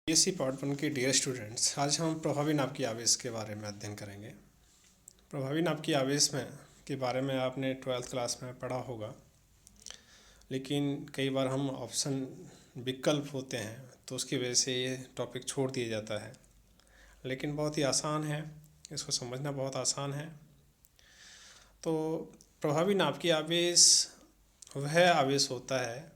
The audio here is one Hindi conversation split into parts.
बीएससी पार्ट 1 के डियर स्टूडेंट्स, आज हम प्रभावी नाप की आवेश के बारे में अध्ययन करेंगे। प्रभावी नाप की आवेश में के बारे में आपने 12th क्लास में पढ़ा होगा, लेकिन कई बार हम ऑप्शन विकल्प होते हैं तो उसकी वजह से ये टॉपिक छोड़ दिया जाता है। लेकिन बहुत ही आसान है, इसको समझना बहुत आसान है। तो प्रभावी नाप की आवेश वह आवेश होता है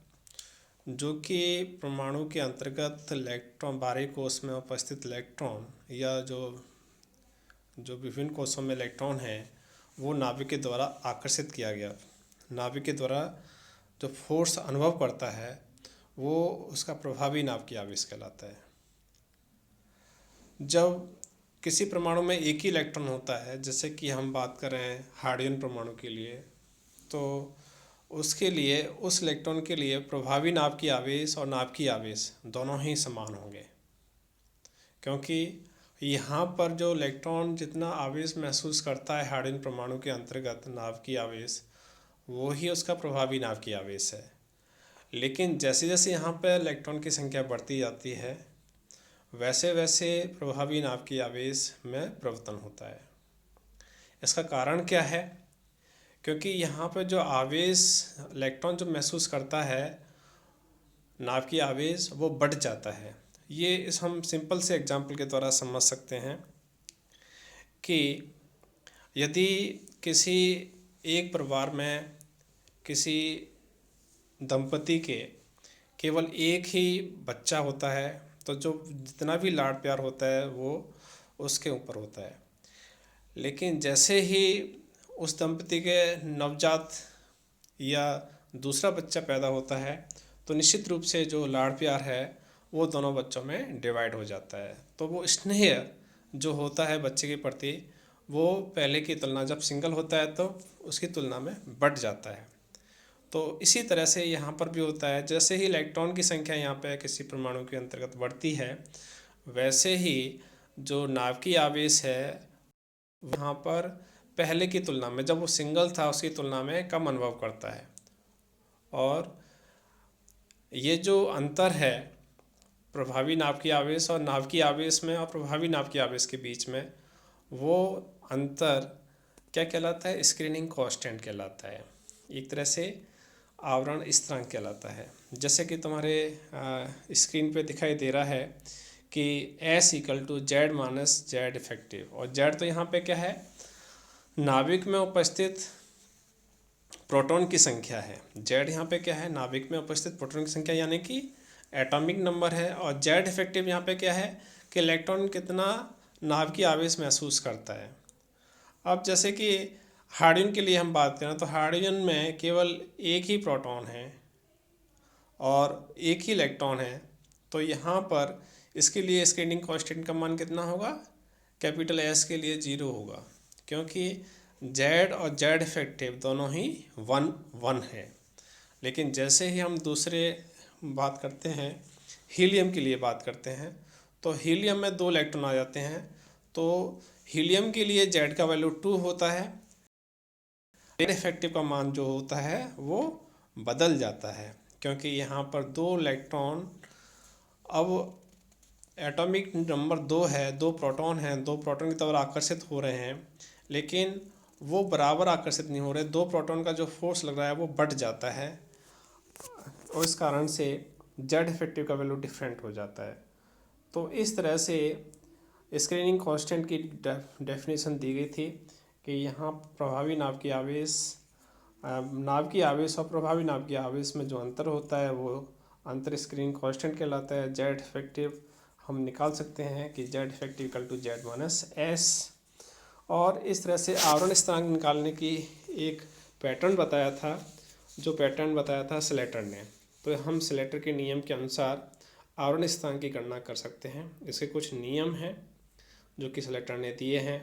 जो कि परमाणु के अंतर्गत इलेक्ट्रॉन बाहरी कोश में उपस्थित इलेक्ट्रॉन या जो विभिन्न कोशों में इलेक्ट्रॉन है वो नाभिक के द्वारा आकर्षित किया गया, नाभिक के द्वारा जो फोर्स अनुभव करता है वो उसका प्रभावी नाप की आवेश कहलाता है। जब किसी परमाणु में एक ही इलेक्ट्रॉन होता है, जैसे कि हम बात करें हाइड्रोजन परमाणु के लिए, तो उसके लिए उस इलेक्ट्रॉन के लिए प्रभावी नाप की आवेश और नाप की आवेश दोनों ही समान होंगे, क्योंकि यहाँ पर जो इलेक्ट्रॉन जितना आवेश महसूस करता है हाइड्रोजन परमाणु के अंतर्गत नाप की आवेश, वो ही उसका प्रभावी नाप की आवेश है। लेकिन जैसे जैसे यहाँ पर इलेक्ट्रॉन की संख्या बढ़ती जाती है वैसे वैसे प्रभावी नाप की आवेश में परिवर्तन होता है। इसका कारण क्या है? क्योंकि यहाँ पर जो आवेश इलेक्ट्रॉन जो महसूस करता है नाप की आवेश वो बढ़ जाता है। ये हम सिंपल से एग्जांपल के द्वारा समझ सकते हैं कि यदि किसी एक परिवार में किसी दंपति के केवल एक ही बच्चा होता है तो जो जितना भी लाड प्यार होता है वो उसके ऊपर होता है। लेकिन जैसे ही उस दंपति के नवजात या दूसरा बच्चा पैदा होता है तो निश्चित रूप से जो लाड़ प्यार है वो दोनों बच्चों में डिवाइड हो जाता है। तो वो स्नेह जो होता है बच्चे के प्रति वो पहले की तुलना, जब सिंगल होता है तो उसकी तुलना में बढ़ जाता है। तो इसी तरह से यहाँ पर भी होता है, जैसे ही इलेक्ट्रॉन की संख्या यहाँ पे किसी परमाणु के अंतर्गत बढ़ती है वैसे ही जो नाभ की आवेश है वहाँ पर पहले की तुलना में, जब वो सिंगल था उसकी तुलना में कम अनुभव करता है। और ये जो अंतर है प्रभावी नाप की आवेश और नाभ की आवेश में और प्रभावी नाप की आवेश के बीच में, वो अंतर क्या कहलाता है? स्क्रीनिंग कांस्टेंट कहलाता है। एक तरह से आवरण स्थिरांक कहलाता है। जैसे कि तुम्हारे स्क्रीन पे दिखाई दे रहा है कि S = Z - Z इफेक्टिव, और Z तो यहाँ पे क्या है? नाभिक में उपस्थित प्रोटॉन की संख्या है। Z यहाँ पे क्या है? नाभिक में उपस्थित प्रोटॉन की संख्या यानी कि एटॉमिक नंबर है। और Z इफेक्टिव यहाँ पे क्या है कि इलेक्ट्रॉन कितना नाभ की आवेश महसूस करता है। अब जैसे कि हाइड्रोजन के लिए हम बात करें तो हाइड्रोजन में केवल एक ही प्रोटॉन है और एक ही इलेक्ट्रॉन है, तो यहाँ पर इसके लिए स्क्रीनिंग कांस्टेंट का मान कितना होगा? कैपिटल S के लिए 0 होगा, क्योंकि Z और Z इफेक्टिव दोनों ही 1 है। लेकिन जैसे ही हम दूसरे बात करते हैं, हीलियम के लिए बात करते हैं, तो हीलियम में 2 इलेक्ट्रॉन आ जाते हैं, तो हीलियम के लिए Z का वैल्यू 2 होता है। Z इफेक्टिव का मान जो होता है वो बदल जाता है, क्योंकि यहाँ पर 2 इलेक्ट्रॉन, अब एटॉमिक नंबर 2 है, 2 प्रोटॉन हैं, 2 प्रोटॉन की तरफ आकर्षित हो रहे हैं, लेकिन वो बराबर आकर्षित नहीं हो रहे। 2 प्रोटॉन का जो फोर्स लग रहा है वो बढ़ जाता है और इस कारण से Z इफेक्टिव का वैल्यू डिफरेंट हो जाता है। तो इस तरह से स्क्रीनिंग कांस्टेंट की डेफिनेशन दी गई थी कि यहाँ प्रभावी नाभ की आवेश, नाभ की आवेश और प्रभावी नाभ की आवेश में जो अंतर होता है वो अंतर स्क्रीनिंग कांस्टेंट कहलाता है। Z इफेक्टिव हम निकाल सकते हैं कि Z इफेक्टिव = Z - S। और इस तरह से आवरण स्थिरांक निकालने की एक पैटर्न बताया था, जो पैटर्न बताया था स्लेटर ने। तो हम स्लेटर के नियम के अनुसार आवरण स्थिरांक की गणना कर सकते हैं। इसके कुछ नियम हैं जो कि स्लेटर ने दिए हैं।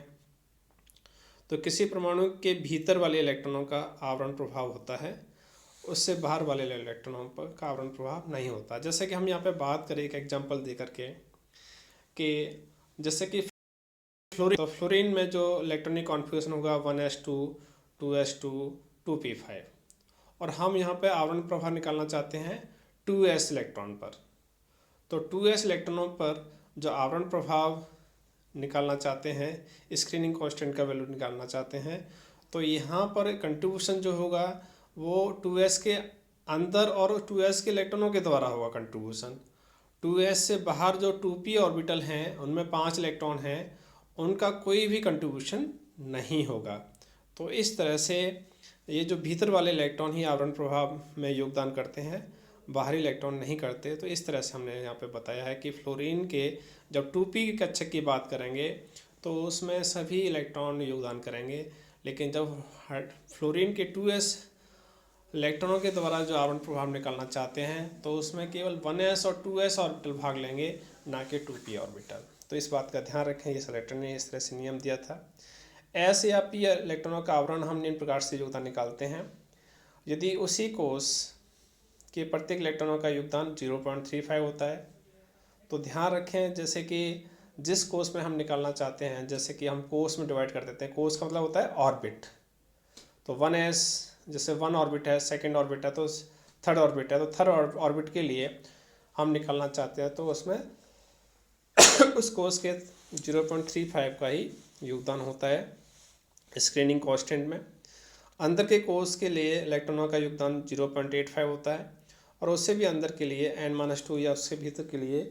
तो किसी परमाणु के भीतर वाले इलेक्ट्रॉनों का आवरण प्रभाव होता है, उससे बाहर वाले इलेक्ट्रॉनों पर का आवरण प्रभाव नहीं होता। जैसे कि हम यहाँ पे बात करें एक एग्जांपल दे करके कि जैसे कि फ्लोरीन, तो फ्लोरीन में जो इलेक्ट्रॉनिक कॉन्फ़िगरेशन होगा 1s2 2s2 2p5, और हम यहाँ पे आवरण प्रभाव निकालना चाहते हैं 2s इलेक्ट्रॉन पर। तो 2s इलेक्ट्रॉनों पर जो आवरण प्रभाव निकालना चाहते हैं, स्क्रीनिंग कांस्टेंट का वैल्यू निकालना चाहते हैं, तो यहाँ पर कंट्रीब्यूशन जो होगा वो 2s के अंदर और 2s के इलेक्ट्रॉनों के द्वारा होगा कंट्रीब्यूशन। 2s से बाहर जो 2p ऑर्बिटल हैं उनमें 5 इलेक्ट्रॉन हैं, उनका कोई भी कंट्रीब्यूशन नहीं होगा। तो इस तरह से ये जो भीतर वाले इलेक्ट्रॉन ही आवरण प्रभाव में योगदान करते हैं, बाहरी इलेक्ट्रॉन नहीं करते। तो इस तरह से हमने यहाँ पे बताया है कि फ्लोरीन के जब 2p कक्षक की बात करेंगे तो उसमें सभी इलेक्ट्रॉन योगदान करेंगे, लेकिन जब फ्लोरीन के 2s इलेक्ट्रॉनों के द्वारा जो आवरण प्रभाव निकालना चाहते हैं तो उसमें केवल 1s और 2s ऑर्बिटल भाग लेंगे, ना कि 2p ऑर्बिटल। तो इस बात का ध्यान रखें, ये सेलेक्टर ने इस तरह से नियम दिया था। s या p इलेक्ट्रॉनों का आवरण हम निम्न प्रकार से योगदान निकालते हैं। यदि उसी कोष के प्रत्येक इलेक्ट्रॉनों का योगदान 0.35 होता है, तो ध्यान रखें जैसे कि जिस कोष में हम निकालना चाहते हैं, जैसे कि हम कोष में डिवाइड कर देते हैं। कोष का मतलब होता है ऑर्बिट। तो 1s जैसे 1 ऑर्बिट है, सेकेंड ऑर्बिट है तो थर्ड ऑर्बिट है, तो थर्ड ऑर्बिट के लिए हम निकालना चाहते हैं तो उसमें उस कोष के 0.35 का ही योगदान होता है स्क्रीनिंग कांस्टेंट में। अंदर के कोष के लिए इलेक्ट्रॉनों का योगदान 0.85 होता है, और उससे भी अंदर के लिए n-2 या उससे भीतर के लिए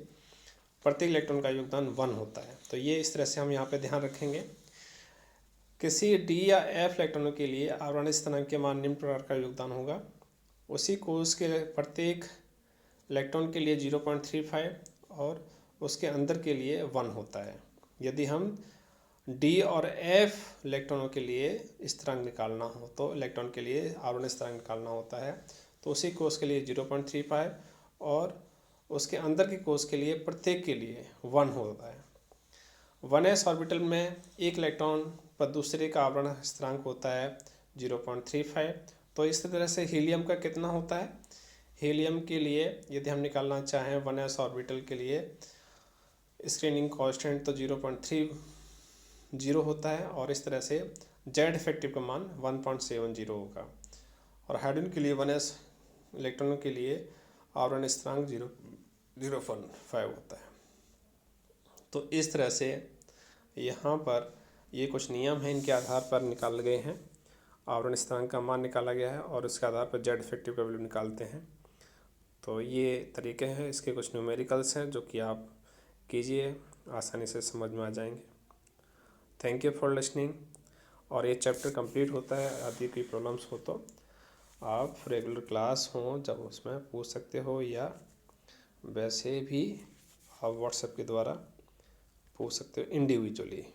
प्रत्येक इलेक्ट्रॉन का योगदान 1 होता है। तो ये इस तरह से हम यहाँ पे ध्यान रखेंगे। किसी d या f इलेक्ट्रॉनों के लिए आवरण स्थिरांक के मान निम्न प्रकार का योगदान होगा। उसी कोष के प्रत्येक इलेक्ट्रॉन के लिए 0.35 और उसके अंदर के लिए 1 होता है। यदि हम d और f इलेक्ट्रॉनों के लिए स्थिरांक निकालना हो, तो इलेक्ट्रॉन के लिए आवरण स्थिरांक निकालना होता है, तो उसी कोष के लिए 0.35 और उसके अंदर के कोष के लिए प्रत्येक के लिए 1 होता है। 1s ऑर्बिटल में एक इलेक्ट्रॉन पर दूसरे का आवरण स्थिरांक होता है 0.35। तो इस तरह से हीलियम का कितना होता है? हीलियम के लिए यदि हम निकालना चाहें 1s ऑर्बिटल के लिए स्क्रीनिंग कांस्टेंट, तो 0.30 होता है, और इस तरह से जेड इफेक्टिव का मान 1.70 होगा। और हाइड्रोजन के लिए 1s इलेक्ट्रॉनों के लिए आवरण स्थिरांक 0.05 होता है। तो इस तरह से यहाँ पर ये कुछ नियम हैं, इनके आधार पर निकाले गए हैं। आवरण स्थिरांक का मान निकाला गया है और उसके आधार पर जेड इफेक्टिव का वैल्यू निकालते हैं। तो ये तरीके हैं, इसके कुछ न्यूमेरिकल्स हैं जो कि आप कीजिए, आसानी से समझ में आ जाएंगे। Thank you for listening. और ये चैप्टर कंप्लीट होता है, यदि कोई प्रॉब्लम्स हो तो आप रेगुलर क्लास हो जब उसमें पूछ सकते हो, या वैसे भी आप व्हाट्सएप के द्वारा पूछ सकते हो इंडिविजुअली।